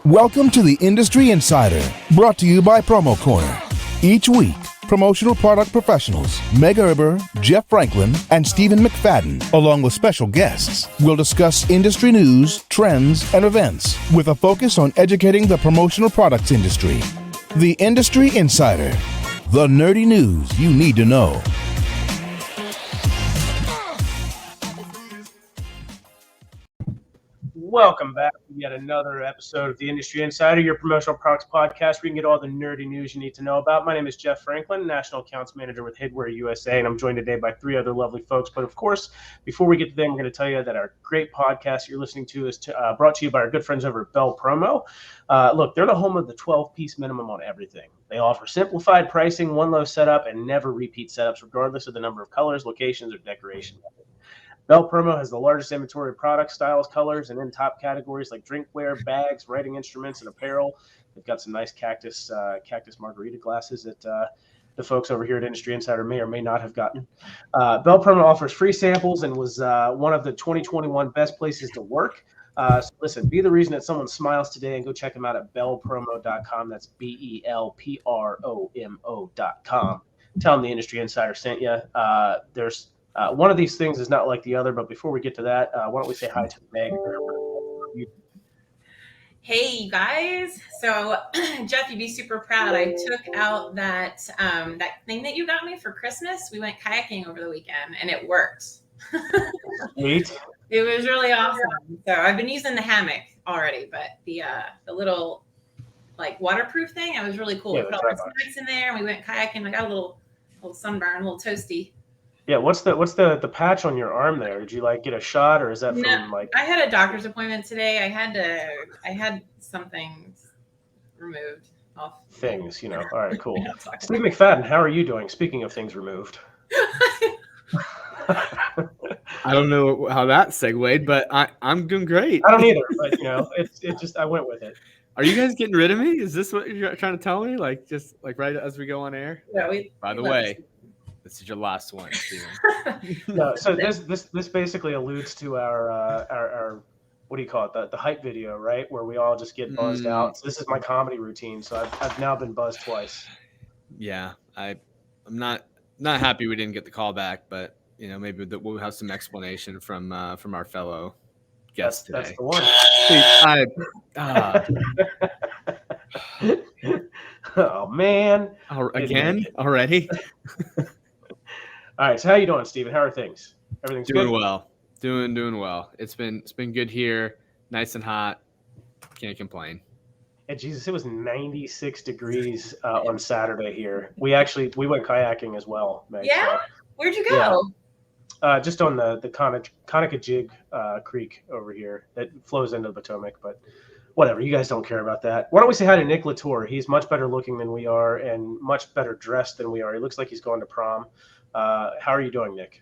Welcome to the Industry Insider, brought to you by PromoCorner. Each week, promotional product professionals Meg Erber, Jeff Franklin, and Stephen McFadden, along with special guests, will discuss industry news, trends, and events with a focus on educating the promotional products industry. The Industry Insider, the nerdy news you need to know. Welcome back to yet another episode of the Industry Insider, your promotional products podcast where you can get all the nerdy news you need to know about. My name is Jeff Franklin, National Accounts Manager with Headwear USA, and I'm joined today by three other lovely folks. But of course, before we get to them, I'm going to tell you that our great podcast you're listening to is brought to you by our good friends over at Bell Promo. Look, they're the home of the 12-piece minimum on everything. They offer simplified pricing, one low setup, and never repeat setups, regardless of the number of colors, locations, or decoration methods. Bell Promo has the largest inventory of products, styles, colors, and in top categories like drinkware, bags, writing instruments, and apparel. They've got some nice cactus margarita glasses that the folks over here at Industry Insider may or may not have gotten. Bell Promo offers free samples and was one of the 2021 best places to work. So listen, be the reason that someone smiles today and go check them out at bellpromo.com. That's BELPROMO.com. Tell them the Industry Insider sent you. There's one of these things is not like the other, but before we get to that, why don't we say hi to Meg? Hey, you guys. So, Jeff, you'd be super proud. I took out that thing that you got me for Christmas. We went kayaking over the weekend, and it worked. Sweet. It was really awesome. So I've been using the hammock already, but the little like waterproof thing, it was really cool. Yeah, we put all the snacks in there, and we went kayaking. I got a little sunburn, a little toasty. Yeah, what's the patch on your arm there? Did you like get a shot, or is that from like? I had a doctor's appointment today. I had something removed off. Things, you know. All right, cool. Steve McFadden, how are you doing? Speaking of things removed. I don't know how that segued, but I'm doing great. I don't either, but you know, it just I went with it. Are you guys getting rid of me? Is this what you're trying to tell me? Like just like right as we go on air? Yeah, By the way, this is your last one, Steven. No, so this basically alludes to our what do you call it? The hype video, right? Where we all just get buzzed out. So this is my comedy routine. So I've now been buzzed twice. Yeah, I'm not happy we didn't get the call back, but you know maybe we'll have some explanation from our fellow guest today. That's the one. Oh man! Again already. All right, so how you doing, Steven? How are things? Everything's doing good? Well. Doing well. It's been good here, nice and hot. Can't complain. And Jesus, it was 96 degrees on Saturday here. We went kayaking as well, Meg. Yeah? Where'd you go? Yeah. Just on the Conicajig Creek over here that flows into the Potomac, but whatever. You guys don't care about that. Why don't we say hi to Nick Lateur? He's much better looking than we are and much better dressed than we are. He looks like he's going to prom. How are you doing, Nick?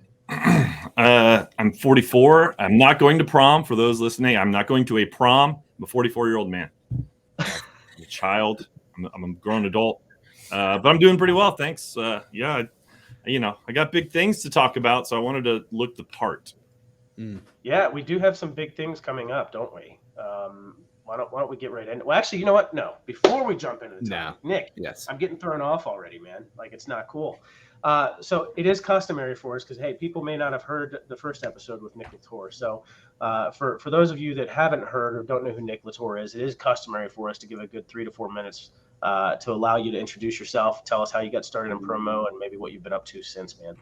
I'm 44. I'm not going to prom. For those listening, I'm not going to a prom. I'm a 44-year-old man. I'm a child. I'm a grown adult, but I'm doing pretty well, thanks. Yeah, I got big things to talk about, so I wanted to look the part. Yeah, we do have some big things coming up, don't we? Why don't we get right into it? Well, actually, you know what? No. Before we jump into the topic, Nick, yes, I'm getting thrown off already, man. Like, it's not cool. So it is customary for us because, hey, people may not have heard the first episode with Nick Lateur. So for those of you that haven't heard or don't know who Nick Lateur is, it is customary for us to give a good 3 to 4 minutes to allow you to introduce yourself, tell us how you got started in promo, and maybe what you've been up to since, man.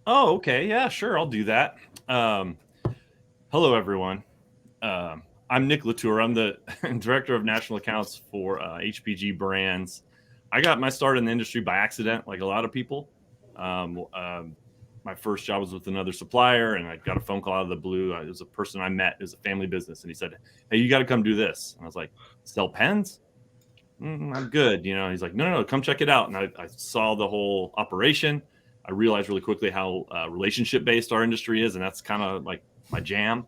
Oh, okay. Yeah, sure. I'll do that. Hello, everyone. I'm Nick Lateur. I'm the Director of National Accounts for HPG Brands. I got my start in the industry by accident, like a lot of people. My first job was with another supplier, and I got a phone call out of the blue. It was a person I met. It was a family business, and he said, "Hey, you got to come do this." And I was like, "Sell pens? I'm good." You know, he's like, "No, come check it out." And I saw the whole operation. I realized really quickly how relationship-based our industry is, and that's kind of like my jam.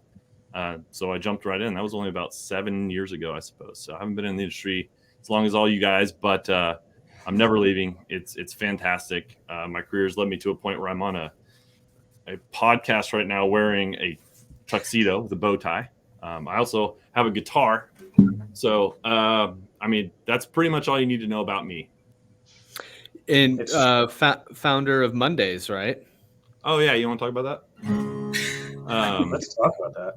So I jumped right in. That was only about 7 years ago, I suppose. So I haven't been in the industry as long as all you guys, but I'm never leaving. It's fantastic. My career's led me to a point where I'm on a podcast right now wearing a tuxedo with a bow tie. I also have a guitar. So, I mean, that's pretty much all you need to know about me. And founder of Mondays, right? Oh, yeah. You want to talk about that? Let's talk about that.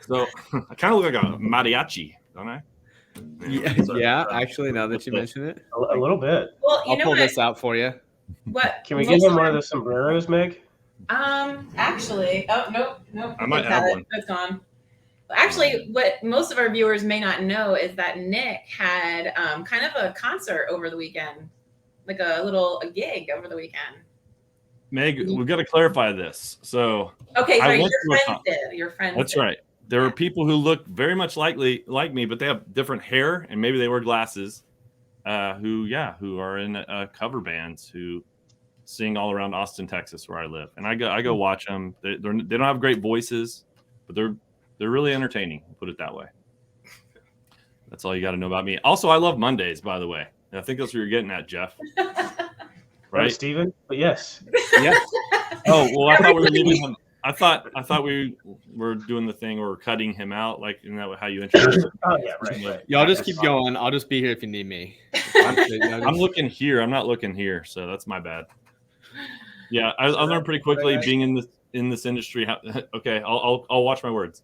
So I kind of look like a mariachi, don't I? Yeah, actually, now that you mention it. A little bit. Well, I'll pull this out for you. What? Can we get him one of those sombreros, Meg? Actually, nope. I might have one. That's gone. Actually, what most of our viewers may not know is that Nick had kind of a concert over the weekend, like a gig over the weekend. Meg, we've got to clarify this. So okay, sorry, your friend did. Your friend. That's right. There are people who look very much like me, but they have different hair and maybe they wear glasses. Who are in cover bands who sing all around Austin, Texas, where I live, and I go watch them. They don't have great voices, but they're really entertaining. Put it that way. That's all you got to know about me. Also, I love Mondays, by the way. I think that's what you're getting at, Jeff. Right, Steven? But yes. Yeah. Oh well, I thought we were leaving him. I thought we were doing the thing where we're cutting him out. Like, isn't that how you introduced him? Oh yeah, right. Y'all just keep going. I'll just be here if you need me. I'm looking here. I'm not looking here, so that's my bad. Yeah, I learned pretty quickly being in this industry. Okay, I'll watch my words.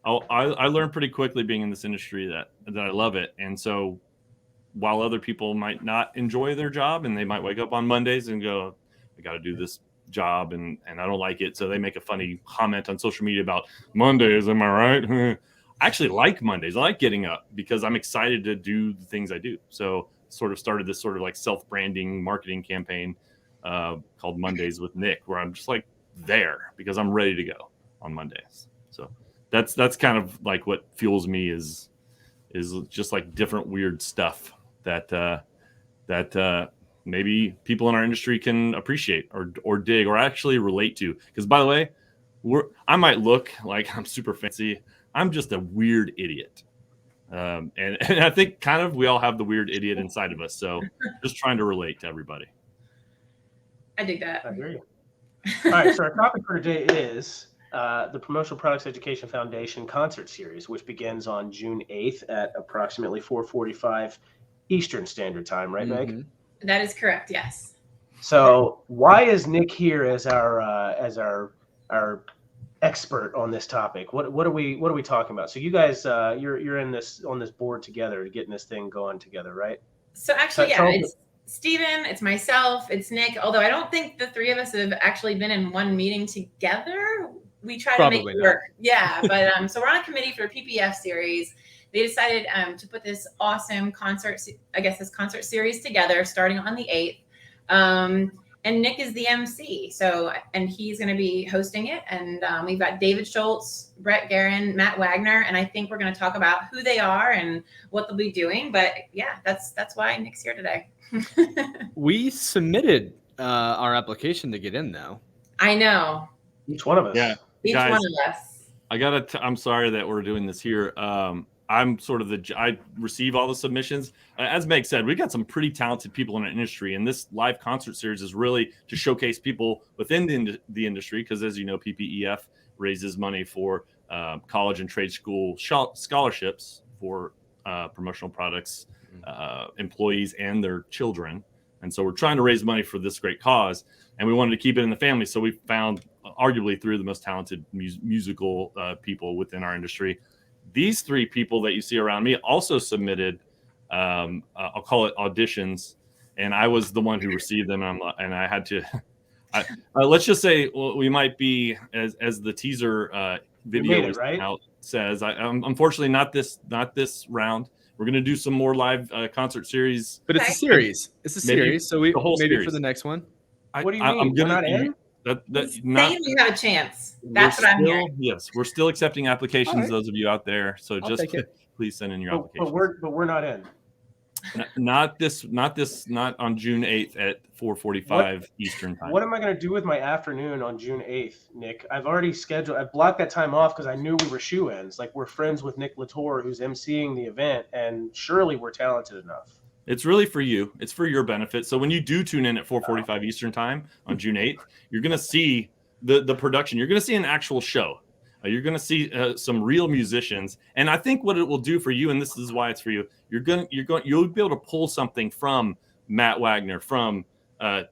I learned pretty quickly being in this industry that I love it, and so while other people might not enjoy their job and they might wake up on Mondays and go, I got to do this job and I don't like it, so they make a funny comment on social media about Mondays, am I right? I actually like Mondays. I like getting up because I'm excited to do the things I do. So sort of started this sort of like self-branding marketing campaign called Mondays with Nick, where I'm just like there because I'm ready to go on Mondays. So that's kind of like what fuels me is just like different weird stuff that maybe people in our industry can appreciate or dig or actually relate to. Because by the way, I might look like I'm super fancy. I'm just a weird idiot. And I think kind of we all have the weird idiot inside of us. So just trying to relate to everybody. I dig that. I hear you. All right, so our topic for today is the Promotional Products Education Foundation Concert Series, which begins on June 8th at approximately 4:45 Eastern Standard Time, right, Meg? That is correct, yes. So why is Nick here as our expert on this topic? What are we talking about? So you guys you're in this on this board together, getting this thing going together, right? So actually, it's Steven, it's myself, it's Nick. Although I don't think the three of us have actually been in one meeting together. We try to make it work. Yeah, but so we're on a committee for PPEF series. They decided to put this awesome concert series together starting on the 8th. And Nick is the MC. So, and he's going to be hosting it. And we've got David Schultz, Brett Guerin, Matt Wagner. And I think we're going to talk about who they are and what they'll be doing. But yeah, that's why Nick's here today. We submitted our application to get in, though. I know. Each one of us. Yeah. Each Guys, one of us. I'm sorry that we're doing this here. I'm sort of I receive all the submissions. As Meg said, we've got some pretty talented people in our industry, and this live concert series is really to showcase people within the industry, because as you know, PPEF raises money for college and trade school scholarships for promotional products employees and their children. And so we're trying to raise money for this great cause, and we wanted to keep it in the family. So we found arguably three of the most talented musical people within our industry. These three people that you see around me also submitted, I'll call it auditions, and I was the one who received them, and I had to. Let's just say we might be, as the teaser video out says. Unfortunately, not this round. We're going to do some more live concert series, but it's a series. It's a series, so maybe series. For the next one. What do you mean? We're not in? You have a chance. That's what I'm hearing. Yes, we're still accepting applications. Right. Those of you out there, so just please send in your application. But we're not in. Not on June 8th at 4:45 Eastern time. What am I going to do with my afternoon on June 8th, Nick? I've already scheduled. I blocked that time off because I knew we were shoe-ins. Like, we're friends with Nick Lateur, who's emceeing the event, and surely we're talented enough. It's really for you. It's for your benefit. So when you do tune in at 4:45 Eastern time on June 8th, you're going to see the production. You're going to see an actual show. You're going to see some real musicians, and I think what it will do for you, and this is why it's for you, you'll be able to pull something from Matt Wagner, from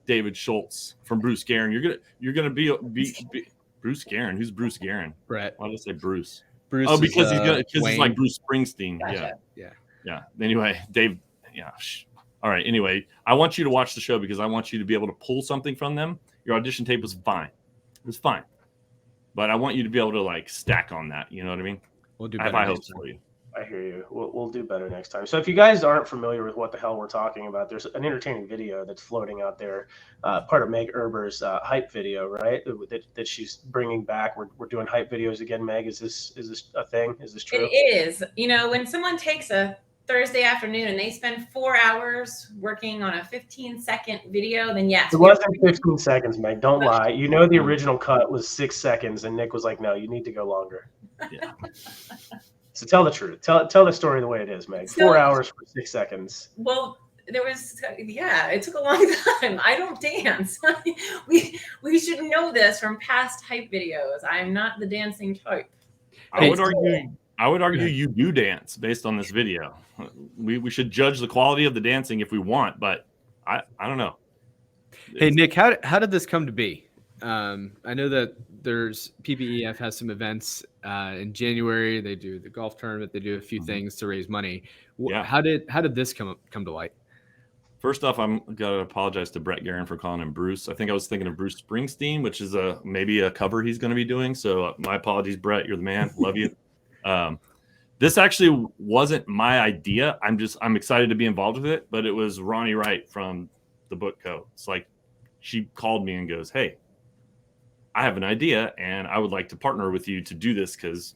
David Schultz, from Bruce Guerin. You're gonna be Bruce Guerin. Who's Bruce Guerin? Brett. Why did I say Bruce? Bruce. Oh, because he's like Bruce Springsteen. Gotcha. Yeah. Anyway, Dave. Yeah. All right. Anyway, I want you to watch the show because I want you to be able to pull something from them. Your audition tape was fine. It was fine. But I want you to be able to like stack on that. You know what I mean? We'll do I have high hopes for you. I hear you. We'll do better next time. So if you guys aren't familiar with what the hell we're talking about, there's an entertaining video that's floating out there, part of Meg Erber's hype video, right? That she's bringing back. We're doing hype videos again, Meg. Is this a thing? Is this true? It is. You know, when someone takes a Thursday afternoon and they spend 4 hours working on a 15-second video, then yes. It wasn't 15 seconds, Meg. Don't lie. You know the original cut was 6 seconds, and Nick was like, "No, you need to go longer." Yeah. So tell the truth. Tell the story the way it is, Meg. 4 hours for 6 seconds. Well, there was, it took a long time. I don't dance. we should know this from past hype videos. I'm not the dancing type. I would argue you do dance based on this video. We should judge the quality of the dancing if we want, but I don't know. Hey, Nick, how did this come to be? I know that there's PPEF has some events in January. They do the golf tournament. They do a few things to raise money. Yeah. How did this come to light? First off, I'm gonna apologize to Brett Guerin for calling him Bruce. I think I was thinking of Bruce Springsteen, which is maybe a cover he's going to be doing. So my apologies, Brett. You're the man. Love you. This actually wasn't my idea. I'm excited to be involved with it, but it was Ronnie Wright from the Book Co. It's like she called me and goes, "Hey, I have an idea and I would like to partner with you to do this because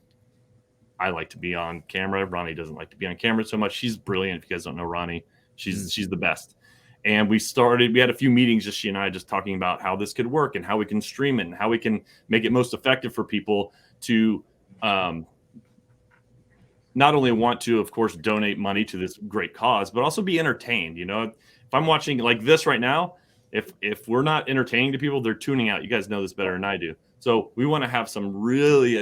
I like to be on camera. Ronnie doesn't like to be on camera so much. She's brilliant. If you guys don't know Ronnie, she's the best." And we had a few meetings, just she and I, just talking about how this could work and how we can stream it and how we can make it most effective for people to not only want to, of course, donate money to this great cause, but also be entertained. You know, if I'm watching like this right now, if we're not entertaining to people, they're tuning out. You guys know this better than I do. So we want to have some really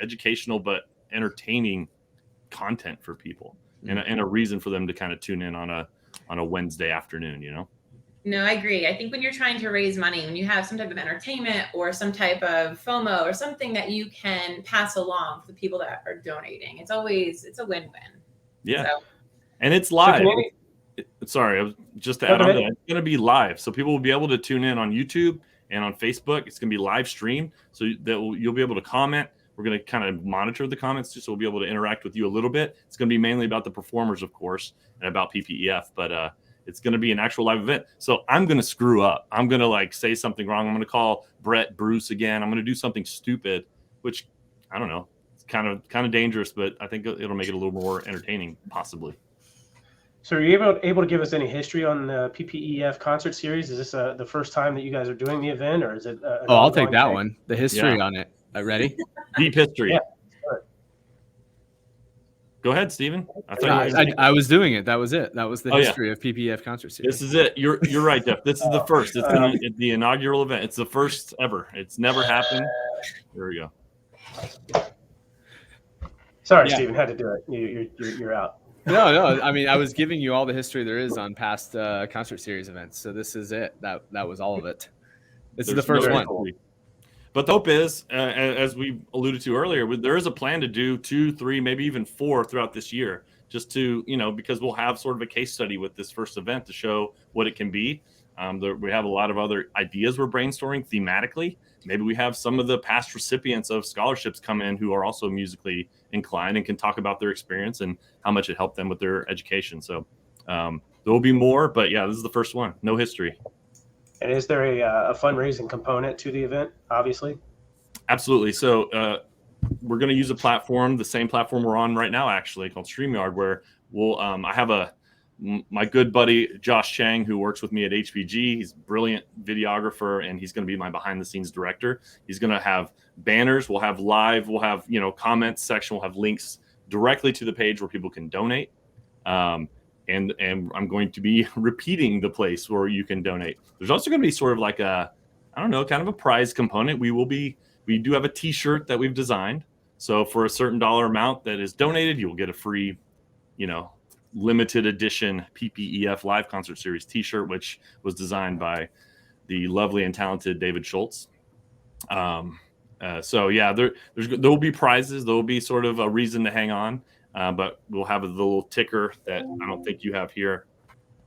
educational but entertaining content for people, and a reason for them to kind of tune in on a Wednesday afternoon. You know. No, I agree. I think when you're trying to raise money, when you have some type of entertainment or some type of FOMO or something that you can pass along to the people that are donating, it's a win-win. Yeah. So. And it's live. Sorry, just to add on to that, it's going to be live. So people will be able to tune in on YouTube and on Facebook. It's going to be live streamed. So you'll be able to comment. We're going to kind of monitor the comments too, so we'll be able to interact with you a little bit. It's going to be mainly about the performers, of course, and about PPEF, but it's going to be an actual live event. So I'm going to screw up. I'm going to like say something wrong. I'm going to call Brett Bruce again. I'm going to do something stupid, which I don't know. It's kind of dangerous, but I think it'll make it a little more entertaining, possibly. So are you able to give us any history on the PPEF Concert Series? Is this the first time that you guys are doing the event, or is it? I'll take that one. The history on it. Ready? Deep history. Yeah. Go ahead, Steven. I was doing it. That was it. That was the history of PPEF Concert Series. This is it. You're right, Jeff. This is the first. It's the inaugural event. It's the first ever. It's never happened. Here we go. Sorry, Steven. Had to do it. You're out. No. I mean, I was giving you all the history there is on past concert series events. So this is it. That was all of it. This is the first one. Cool. But the hope is, as we alluded to earlier, there is a plan to do 2, 3, maybe even 4 throughout this year, just to, because we'll have sort of a case study with this first event to show what it can be. We have a lot of other ideas we're brainstorming thematically. Maybe we have some of the past recipients of scholarships come in who are also musically inclined and can talk about their experience and how much it helped them with their education. So there will be more, but yeah, this is the first one. No history. And is there a fundraising component to the event, obviously? Absolutely. So we're going to use a platform, the same platform we're on right now, actually, called StreamYard, where I have my good buddy, Josh Chang, who works with me at HPG. He's a brilliant videographer, and he's going to be my behind-the-scenes director. He's going to have banners. We'll have live. We'll have, comments section. We'll have links directly to the page where people can donate. And I'm going to be repeating the place where you can donate. There's also going to be sort of like kind of a prize component. We will be we do have a T-shirt that we've designed. So for a certain dollar amount that is donated, you will get a free, limited edition PPEF Live Concert Series T-shirt, which was designed by the lovely and talented David Schultz. So yeah, there will be prizes. There will be sort of a reason to hang on, but we'll have a little ticker that I don't think you have here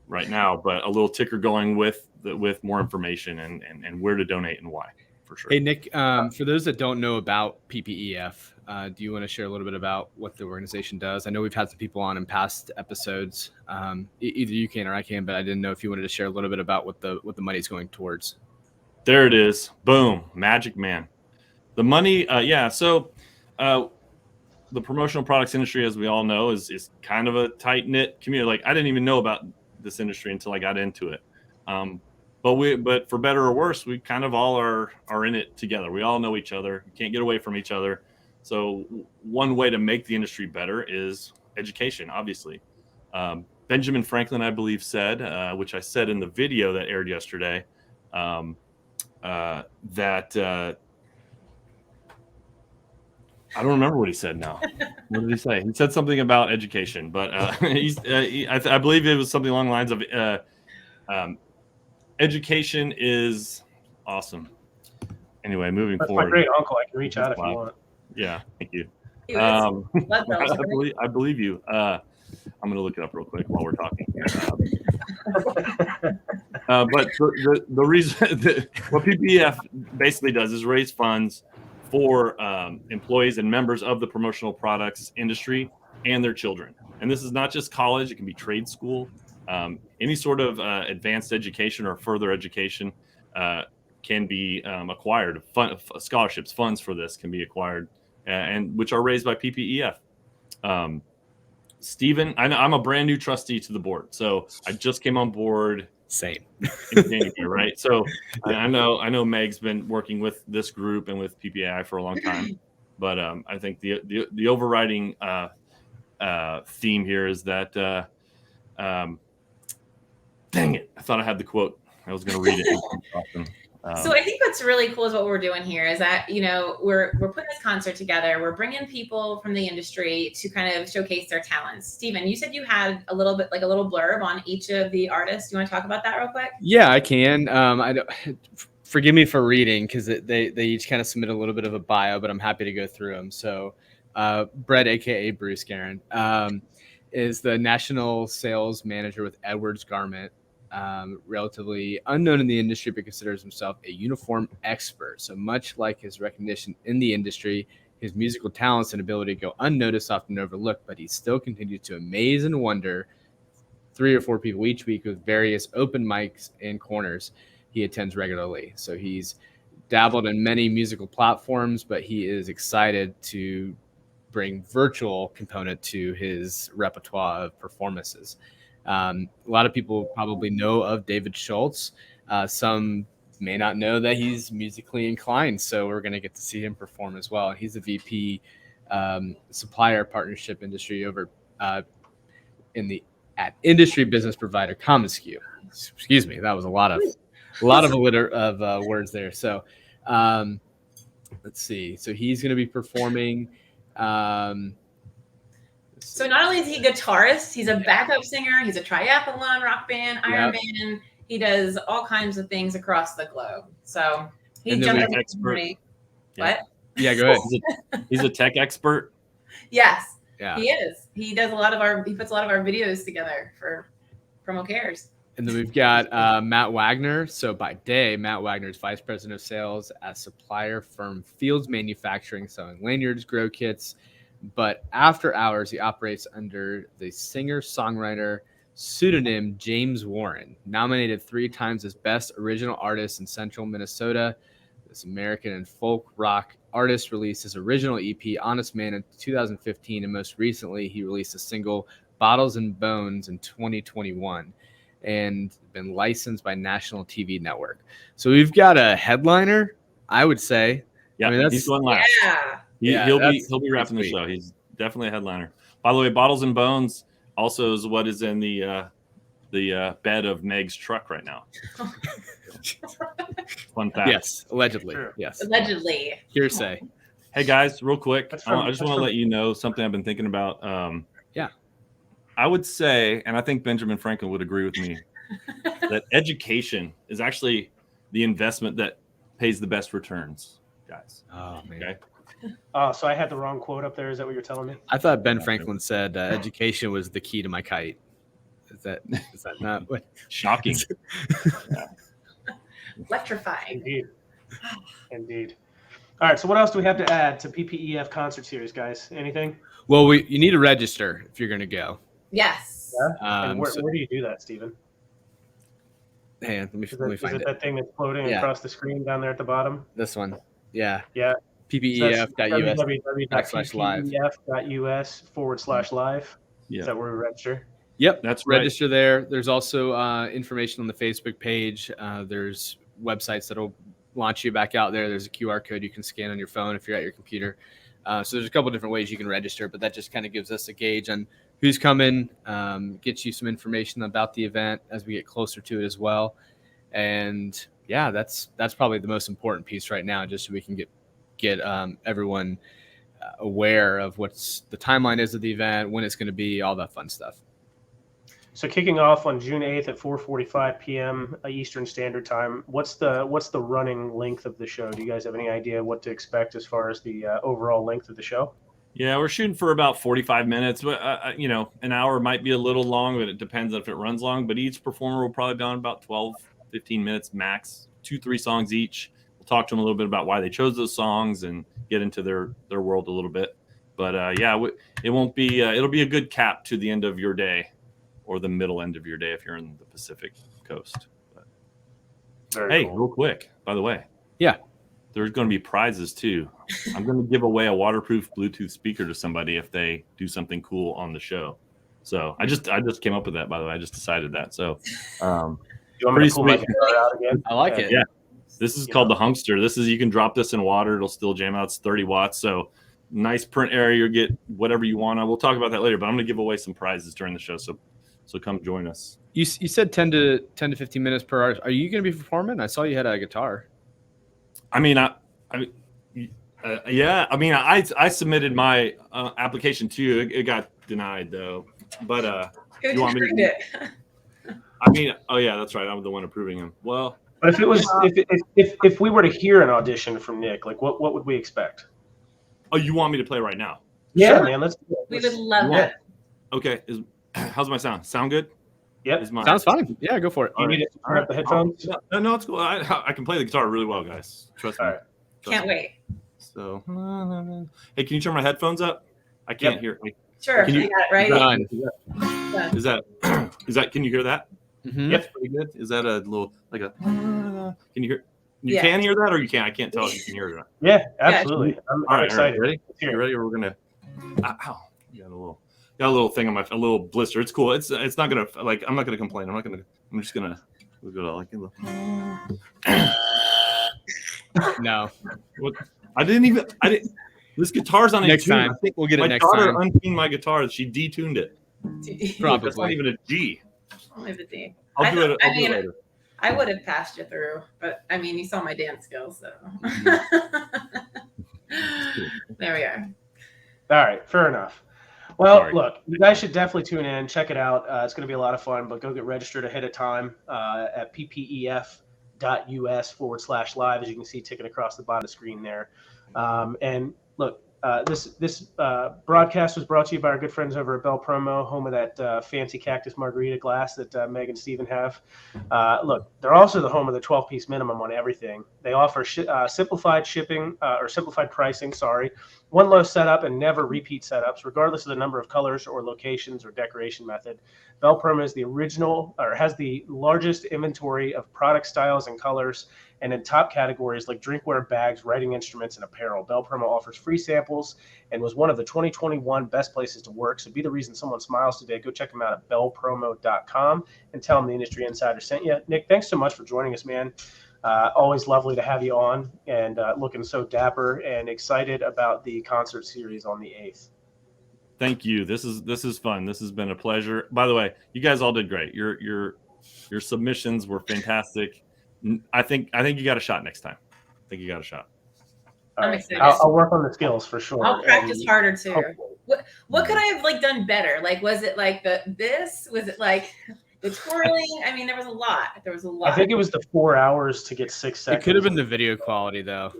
right now, but a little ticker going with more information and where to donate and why, for sure. Hey Nick, for those that don't know about PPEF, do you want to share a little bit about what the organization does? I know we've had some people on in past episodes. Either you can or I can, but I didn't know if you wanted to share a little bit about what the money's going towards. There it is. Boom. Magic man. The money. So the promotional products industry, as we all know, is kind of a tight knit community. Like, I didn't even know about this industry until I got into it. But for better or worse, we kind of all are in it together. We all know each other. You can't get away from each other. So one way to make the industry better is education, obviously. Benjamin Franklin, I believe, said, which I said in the video that aired yesterday, that I don't remember what he said now. What did he say? He said something about education, but I believe it was something along the lines of education is awesome. Anyway, moving forward. My great uncle, I can reach out if you want. Yeah, thank you. I believe you. I'm going to look it up real quick while we're talking. But the reason what PPEF basically does is raise funds for employees and members of the promotional products industry and their children. And this is not just college; it can be trade school, any sort of advanced education or further education can be acquired. Scholarships, funds for this can be acquired, and which are raised by PPEF. Stephen, I'm a brand new trustee to the board, so I just came on board. Same. In January, right? So I know Meg's been working with this group and with PPI for a long time, but I think the overriding theme here is that dang it, I thought I had the quote. I was going to read it. Awesome. So I think what's really cool is what we're doing here is that, we're putting this concert together. We're bringing people from the industry to kind of showcase their talents. Stephen, you said you had a little bit, like a little blurb on each of the artists. Do you want to talk about that real quick? Yeah, I can. I don't, forgive me for reading because they each kind of submit a little bit of a bio, but I'm happy to go through them. So Brett, aka Bruce Guerin, is the national sales manager with Edwards Garment. Relatively unknown in the industry, but considers himself a uniform expert. So much like his recognition in the industry, his musical talents and ability to go unnoticed often overlooked, but he still continues to amaze and wonder 3 or 4 people each week with various open mics and corners he attends regularly. So he's dabbled in many musical platforms, but he is excited to bring virtual component to his repertoire of performances. A lot of people probably know of David Schultz. Some may not know that he's musically inclined, so we're going to get to see him perform as well. He's a VP supplier partnership industry over at industry business provider commonsku. Excuse me, that was a lot of words there. So let's see. So he's going to be performing. So not only is he a guitarist, he's a backup singer, he's a triathlon, rock band, Iron Man. He does all kinds of things across the globe. So he's an expert. What? Yeah, go ahead. He's a tech expert. Yes, yeah, he is. He puts a lot of our videos together for Promo Cares. And then we've got Matt Wagner. So by day, Matt Wagner is vice president of sales at supplier firm Fields Manufacturing, selling lanyards, grow kits. But after hours, he operates under the singer-songwriter pseudonym James Warren, nominated 3 times as Best Original Artist in Central Minnesota. This American and folk rock artist released his original EP, Honest Man, in 2015, and most recently, he released a single, Bottles and Bones, in 2021, and been licensed by National TV Network. So we've got a headliner, I would say. Yeah, I mean, he's going last. Yeah. He'll be wrapping the show. He's definitely a headliner. By the way, Bottles and Bones also is what is in the bed of Meg's truck right now. Fun fact. Yes, allegedly. Sure. Yes. Allegedly. Hearsay. Hey guys, real quick, From, I just want to let you know something I've been thinking about. Yeah. I would say, and I think Benjamin Franklin would agree with me, that education is actually the investment that pays the best returns, guys. Oh man. Okay. Oh, so I had the wrong quote up there. Is that what you're telling me? I thought Ben Franklin said education was the key to my kite. Is that not what? Shocking. Electrifying. Indeed. All right. So what else do we have to add to PPEF Concert Series, guys? Anything? Well, you need to register if you're going to go. Yes. Yeah. And where do you do that, Stephen? Hey, let me find Is it it. that thing that's floating across the screen down there at the bottom? This one. Yeah. Yeah. PPEF.us www.ppef.us/live. Yeah. Is that where we register? Yep, That's right. register there. There's also information on the Facebook page. There's websites that'll launch you back out there. There's a QR code you can scan on your phone if you're at your computer. So there's a couple different ways you can register, but that just kind of gives us a gauge on who's coming, gets you some information about the event as we get closer to it as well. And yeah, that's probably the most important piece right now, just so we can get everyone aware of what's the timeline is of the event, when it's going to be, all that fun stuff. So kicking off on June 8th at 4:45 p.m. Eastern Standard Time. What's the running length of the show? Do you guys have any idea what to expect as far as the overall length of the show? Yeah, we're shooting for about 45 minutes. But an hour might be a little long, but it depends if it runs long. But each performer will probably be on about 12, 15 minutes max, 2-3 songs each. We'll talk to them a little bit about why they chose those songs and get into their world a little bit. But it won't be. It'll be a good cap to the end of your day, or the middle end of your day if you're in the Pacific Coast. But, hey, cool. Real quick, by the way. Yeah. There's going to be prizes too. I'm going to give away a waterproof Bluetooth speaker to somebody if they do something cool on the show. So I just came up with that, by the way. I just decided that. So you want me to pull my guitar out again? I like it. Yeah. This is called the Hunkster. You can drop this in water. It'll still jam out. It's 30 watts. So nice print area. You'll get whatever you want. We'll talk about that later, but I'm going to give away some prizes during the show. So come join us. You said 10 to 15 minutes per hour. Are you going to be performing? I saw you had a guitar. I mean, I submitted my application to you. It got denied though. But you want me to? I mean, oh yeah, that's right. I'm the one approving him. Well, but if it was, if we were to hear an audition from Nick, like what would we expect? Oh, you want me to play right now? Yeah, sure. Man. We would love that. Okay. How's my sound? Sound good? Yep. Sounds fine. Yeah, go for it. You need to turn up the headphones? No, it's cool. I can play the guitar really well, guys. Trust me. All right. Can't wait. So, hey, can you turn my headphones up? I can't hear. Sure. Can you got it right. Done. Is that? Can you hear that? Mm-hmm. Yes, pretty good. Is that a little like a? Can you hear? You can hear that, or you can't? I can't tell if you can hear it or not. Yeah, absolutely. I'm excited. Ready? You ready? Or we're gonna. Ow! You got a little thing on a little blister. It's cool. It's not gonna I'm not gonna complain. I'm just gonna. We'll go to like a little. No. What? I didn't. This guitar's on a next tune. time. I think we'll get it next time. My daughter untuned my guitar. She detuned it. Probably. That's not even a G. Only the D. I'll do it later. I would have passed you through, but I mean, you saw my dance skills, so. There we are. All right, fair enough. Well, look, you guys should definitely tune in, check it out. It's going to be a lot of fun, but go get registered ahead of time at ppef.us/live, as you can see ticking across the bottom of the screen there. And look, this broadcast was brought to you by our good friends over at Bell Promo, home of that fancy cactus margarita glass that Meg and Steven have. Look, they're also the home of the 12-piece minimum on everything. They offer simplified shipping or simplified pricing, one low setup and never repeat setups, regardless of the number of colors or locations or decoration method. Bell Promo is the original or has the largest inventory of product styles and colors, and in top categories like drinkware, bags, writing instruments, and apparel. Bell Promo offers free samples and was one of the 2021 best places to work. So be the reason someone smiles today. Go check them out at bellpromo.com and tell them the Industry Insider sent you. Nick, thanks so much for joining us, man. Always lovely to have you on, and looking so dapper and excited about the concert series on the 8th. Thank you. This is fun. This has been a pleasure. By the way, you guys all did great. Your submissions were fantastic. I think you got a shot next time. I think you got a shot. I'm excited. I'll work on the skills for sure. I'll practice harder too. What could I have like done better? Like, was it like this? Was it like the twirling? I mean, there was a lot. I think it was the 4 hours to get 6 seconds. It could have been the video quality though.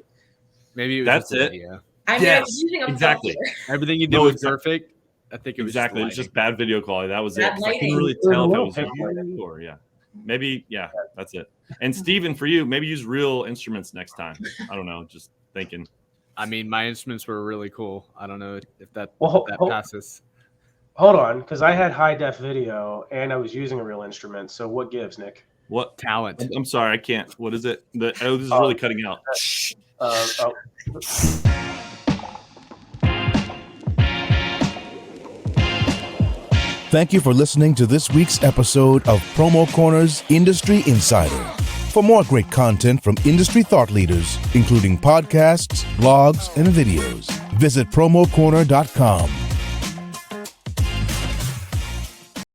Maybe it was That's just the it. video. I mean, I was using a exactly. filter. Everything you did was perfect. I think it was exactly. It was just bad video quality. That was Bad it. I couldn't lighting. really tell if it was Lighting. you or maybe that's it. And Steven, for you, maybe use real instruments next time. I don't know. Just thinking. I mean, my instruments were really cool. I don't know if that passes. Hold on, because I had high def video and I was using a real instrument. So what gives, Nick? What talent? I'm sorry, I can't. What is it? This is really cutting out. Thank you for listening to this week's episode of Promo Corner's Industry Insider. For more great content from industry thought leaders, including podcasts, blogs, and videos, visit promocorner.com.